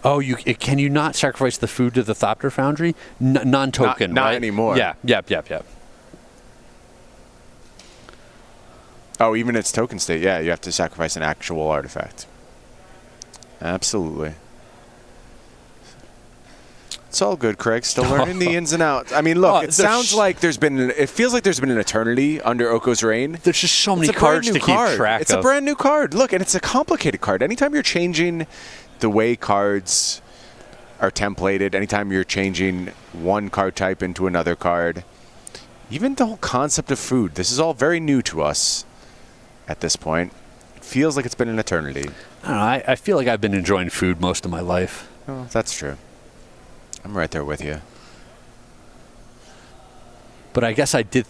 Oh, can you not sacrifice the food to the Thopter Foundry? Non-token, not right? anymore. Yeah, yep. Oh, even its token state, yeah, you have to sacrifice an actual artifact. Absolutely. It's all good, Craig. Still learning the ins and outs. I mean, look, it sounds like it feels like there's been an eternity under Oko's reign. There's just so many cards to keep track of. It's a brand new card. Look, and it's a complicated card. Anytime you're changing the way cards are templated, anytime you're changing one card type into another card, even the whole concept of food, this is all very new to us at this point. It feels like it's been an eternity. I don't know. I feel like I've been enjoying food most of my life. Oh, that's true. I'm right there with you. But I guess I did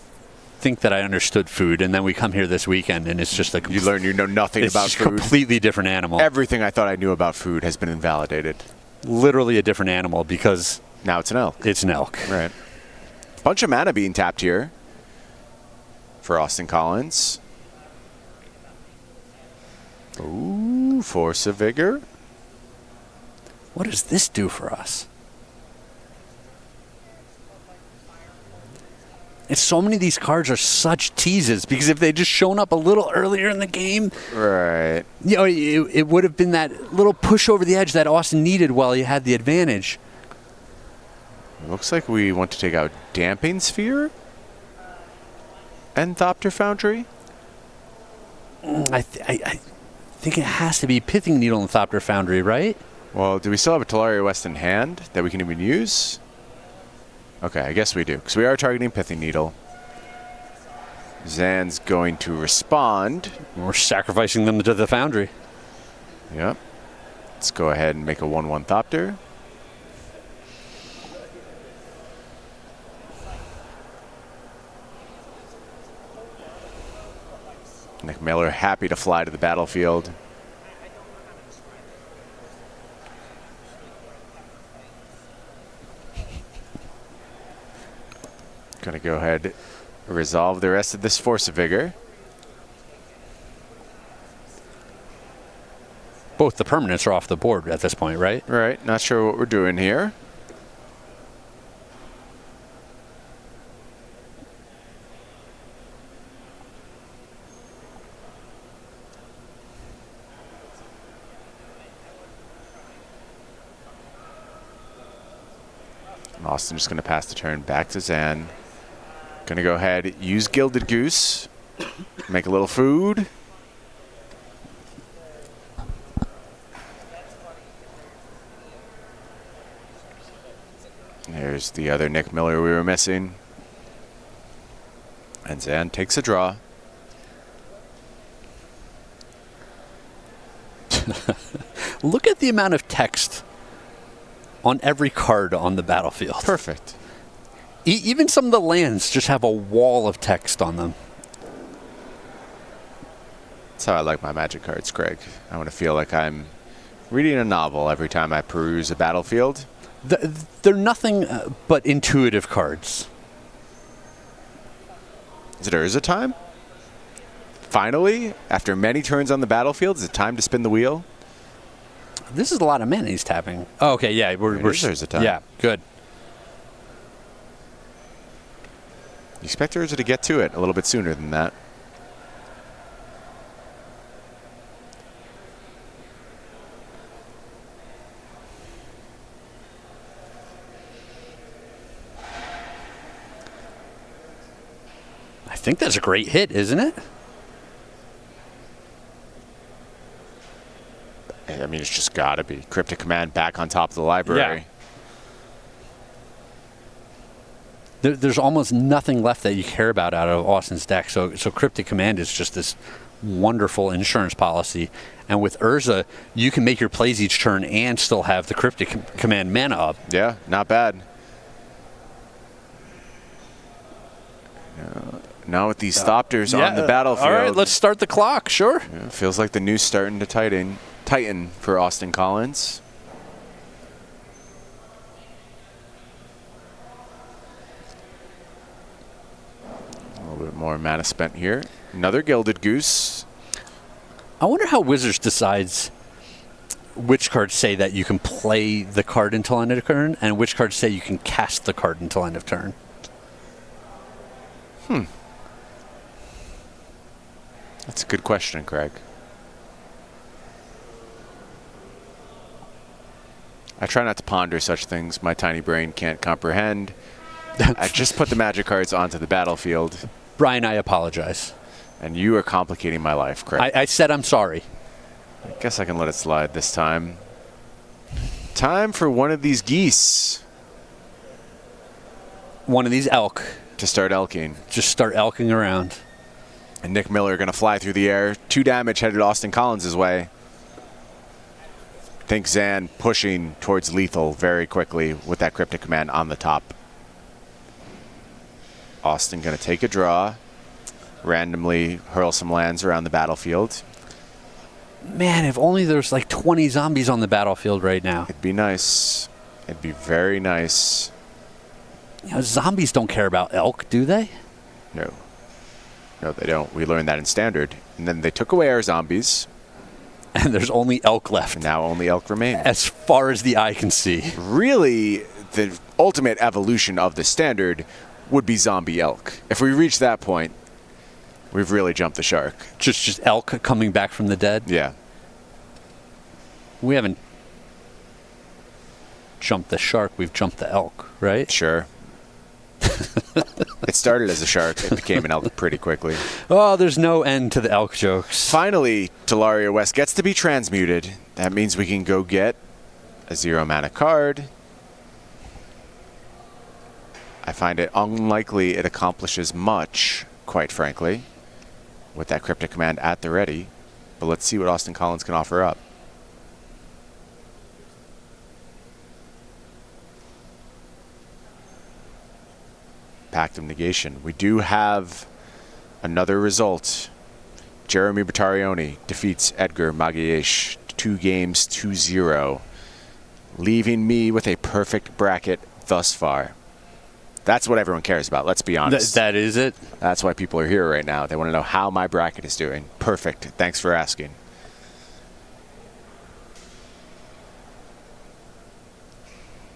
think that I understood food, and then we come here this weekend, and it's just you learn you know nothing about food. It's a completely different animal. Everything I thought I knew about food has been invalidated. Literally a different animal because now it's an elk. It's an elk. Right. Bunch of mana being tapped here for Austin Collins. Ooh, Force of Vigor. What does this do for us? And so many of these cards are such teases because if they'd just shown up a little earlier in the game, right? You know, it would have been that little push over the edge that Austin needed while he had the advantage. Looks like we want to take out Damping Sphere and Thopter Foundry. I think it has to be Pithing Needle and Thopter Foundry, right? Well, do we still have a Talaria West in hand that we can even use? Okay, I guess we do, because we are targeting Pithing Needle. Zan's going to respond. We're sacrificing them to the Foundry. Yep. Let's go ahead and make a 1/1 Thopter. Nick Miller happy to fly to the battlefield. Going to go ahead and resolve the rest of this Force of Vigor. Both the permanents are off the board at this point, right? Right. Not sure what we're doing here. Austin just going to pass the turn back to Zan. Going to go ahead, use Gilded Goose, make a little food. There's the other Nick Miller we were missing. And Zan takes a draw. Look at the amount of text on every card on the battlefield. Perfect. Even some of the lands just have a wall of text on them. That's how I like my Magic cards, Craig. I want to feel like I'm reading a novel every time I peruse a battlefield. They're nothing but intuitive cards. Is it Urza time? Finally, after many turns on the battlefield, is it time to spin the wheel? This is a lot of mana he's tapping. Oh, okay, yeah. We're Urza time. Yeah, good. You expect Urza to get to it a little bit sooner than that. I think that's a great hit, isn't it? I mean, it's just got to be. Cryptic Command back on top of the library. Yeah. There's almost nothing left that you care about out of Austin's deck. So Cryptic Command is just this wonderful insurance policy. And with Urza, you can make your plays each turn and still have the Cryptic Command mana up. Yeah, not bad. Now with these Thopters on the battlefield. All right, let's start the clock, sure. Yeah, feels like the noose starting to tighten for Austin Collins. A little bit more mana spent here. Another Gilded Goose. I wonder how Wizards decides which cards say that you can play the card until end of turn and which cards say you can cast the card until end of turn. That's a good question, Craig. I try not to ponder such things my tiny brain can't comprehend. I just put the magic cards onto the battlefield. Brian, I apologize. And you are complicating my life, Craig. I said I'm sorry. I guess I can let it slide this time. Time for one of these geese. One of these elk. To start elking. Just start elking around. And Nick Miller going to fly through the air. 2 damage headed Austin Collins' way. I think Zan pushing towards lethal very quickly with that cryptic command on the top. Austin going to take a draw. Randomly hurl some lands around the battlefield. Man, if only there's like 20 zombies on the battlefield right now. It'd be nice. It'd be very nice. You know, zombies don't care about elk, do they? No. No, they don't. We learned that in Standard. And then they took away our zombies. And there's only elk left. And now only elk remain. As far as the eye can see. Really, the ultimate evolution of the Standard would be zombie elk. If we reach that point, we've really jumped the shark. Just elk coming back from the dead? Yeah. We haven't jumped the shark, we've jumped the elk, right? Sure. It started as a shark. It became an elk pretty quickly. Oh, there's no end to the elk jokes. Finally, Delaria West gets to be transmuted. That means we can go get a 0-mana card. I find it unlikely it accomplishes much, quite frankly, with that cryptic command at the ready. But let's see what Austin Collins can offer up. Pact of Negation. We do have another result. Jeremy Battarioni defeats Edgar Magalhaes 2 games 2-0, leaving me with a perfect bracket thus far. That's what everyone cares about, let's be honest. That is it? That's why people are here right now. They want to know how my bracket is doing. Perfect. Thanks for asking.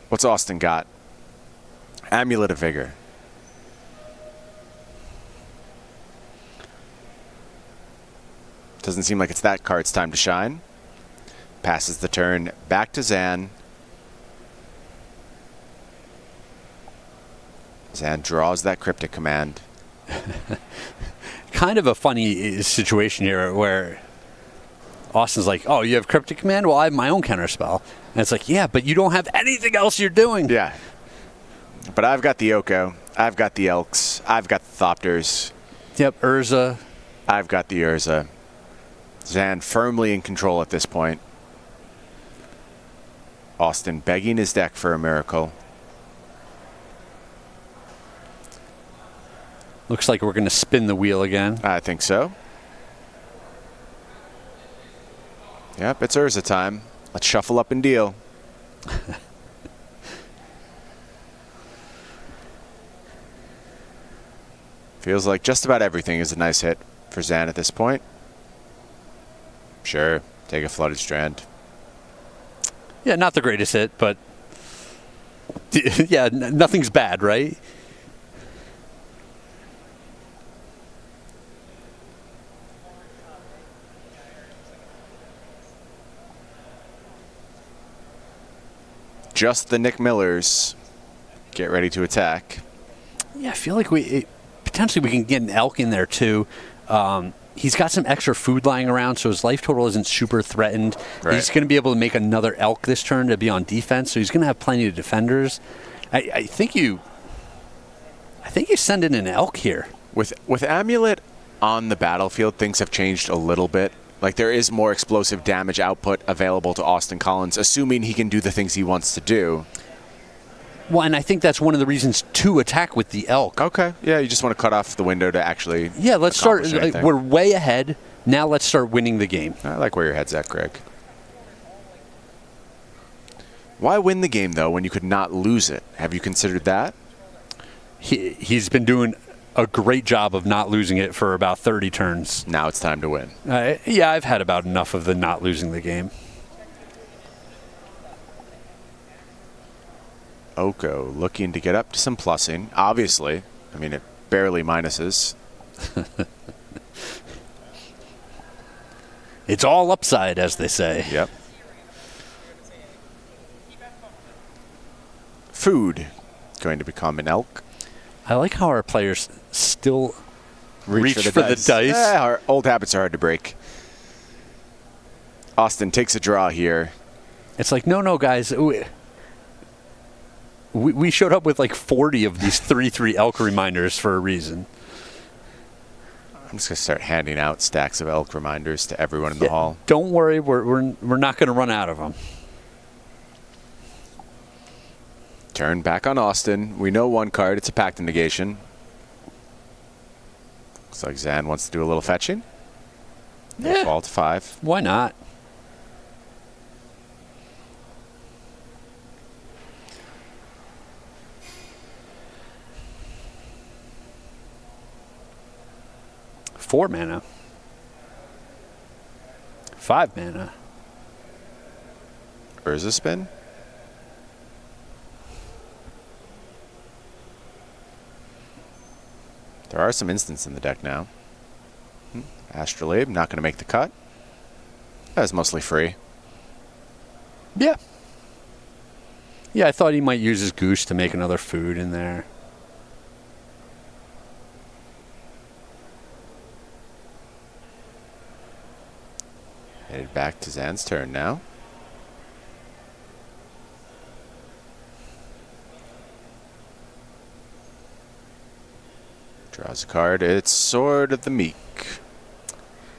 What's Austin got? Amulet of Vigor. Doesn't seem like it's that card's time to shine. Passes the turn back to Zan. Zan draws that cryptic command. Kind of a funny situation here where Austin's like, oh, you have cryptic command? Well, I have my own counterspell. And it's like, yeah, but you don't have anything else you're doing. Yeah. But I've got the Oko. I've got the Elks. I've got the Thopters. Yep, Urza. I've got the Urza. Zan firmly in control at this point. Austin begging his deck for a miracle. Looks like we're going to spin the wheel again. I think so. Yep, it's Urza time. Let's shuffle up and deal. Feels like just about everything is a nice hit for Zan at this point. Sure, take a Flooded Strand. Yeah, not the greatest hit, but yeah, nothing's bad, right? Just the Nick Millers get ready to attack. Yeah, I feel like potentially we can get an elk in there too. He's got some extra food lying around, so his life total isn't super threatened. Right. He's going to be able to make another elk this turn to be on defense, so he's going to have plenty of defenders. I think you send in an elk here. With Amulet on the battlefield, things have changed a little bit. Like, there is more explosive damage output available to Austin Collins, assuming he can do the things he wants to do. Well, and I think that's one of the reasons to attack with the elk. Okay. Yeah, you just want to cut off the window to actually. Yeah, let's start. anything. We're way ahead. Now let's start winning the game. I like where your head's at, Greg. Why win the game, though, when you could not lose it? Have you considered that? He's been doing a great job of not losing it for about 30 turns. Now it's time to win. Yeah, I've had about enough of the not losing the game. Oko looking to get up to some plussing. Obviously. I mean, it barely minuses. It's all upside, as they say. Yep. food going to become an elk. I like how our players still reach for the dice. Our old habits are hard to break. Austin takes a draw here. It's like, no, guys. We showed up with like 40 of these 3-3 elk reminders for a reason. I'm just going to start handing out stacks of elk reminders to everyone in the hall. Don't worry, we're not going to run out of them. Turn back on Austin. We know one card. It's a Pact of Negation. Looks like Zan wants to do a little fetching. Yeah. Fall to 5. Why not? Four mana. 5 mana. Urza spin. There are some instants in the deck now. Astrolabe, not going to make the cut. That was mostly free. Yeah. Yeah, I thought he might use his goose to make another food in there. Headed back to Zan's turn now. Draws a card. It's Sword of the Meek.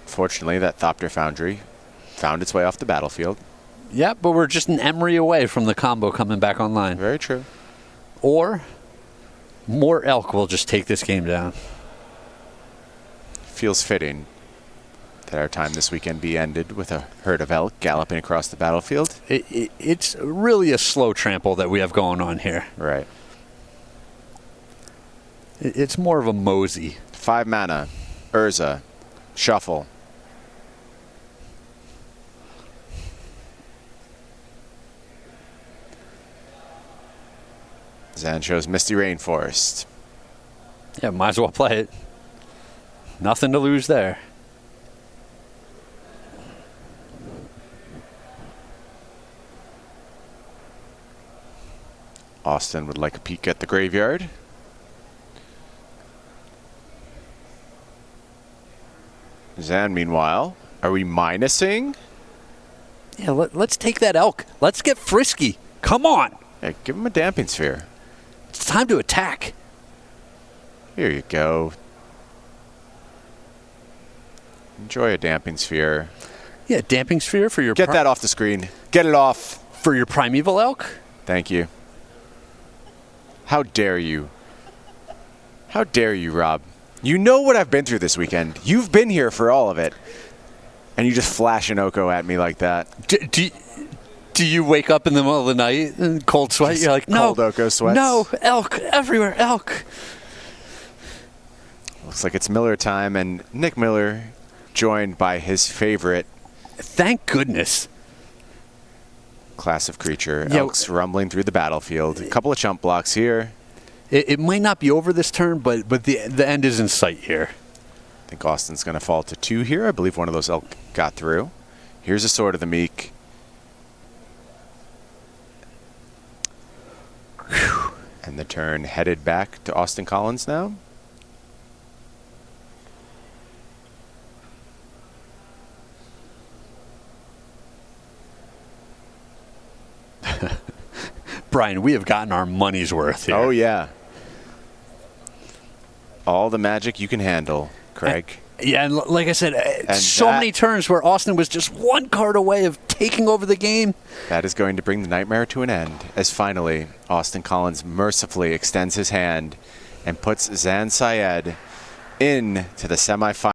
Fortunately, that Thopter Foundry found its way off the battlefield. Yeah, but we're just an Emery away from the combo coming back online. Very true. Or more elk will just take this game down. Feels fitting that our time this weekend be ended with a herd of elk galloping across the battlefield. It's really a slow trample that we have going on here. Right. It's more of a mosey. 5 mana. Urza. Shuffle. Zan shows Misty Rainforest. Yeah, might as well play it. Nothing to lose there. Austin would like a peek at the graveyard. Zan, meanwhile, are we minusing? Yeah, let's take that elk. Let's get frisky. Come on. Yeah, give him a Damping Sphere. It's time to attack. Here you go. Enjoy a Damping Sphere. Yeah, damping sphere for your Get that off the screen. Get it off. for your primeval elk. Thank you. How dare you? How dare you, Rob? You know what I've been through this weekend. You've been here for all of it. And you just flash an Oko at me like that. Do you wake up in the middle of the night in cold sweat? Just You're like, no. cold Oko sweats? No, elk, everywhere, elk. Looks like it's Miller time, and Nick Miller joined by his favorite. Thank goodness. Class of creature. Yeah. Elks rumbling through the battlefield. A couple of chump blocks here. It might not be over this turn, but the end is in sight here. I think Austin's going to fall to 2 here. I believe one of those elk got through. Here's a Sword of the Meek. Whew. And the turn headed back to Austin Collins now. Brian, we have gotten our money's worth here. Oh, yeah. All the magic you can handle, Craig. Yeah, and like I said, so many turns where Austin was just one card away of taking over the game. That is going to bring the nightmare to an end, as finally Austin Collins mercifully extends his hand and puts Zan Syed into the semifinals.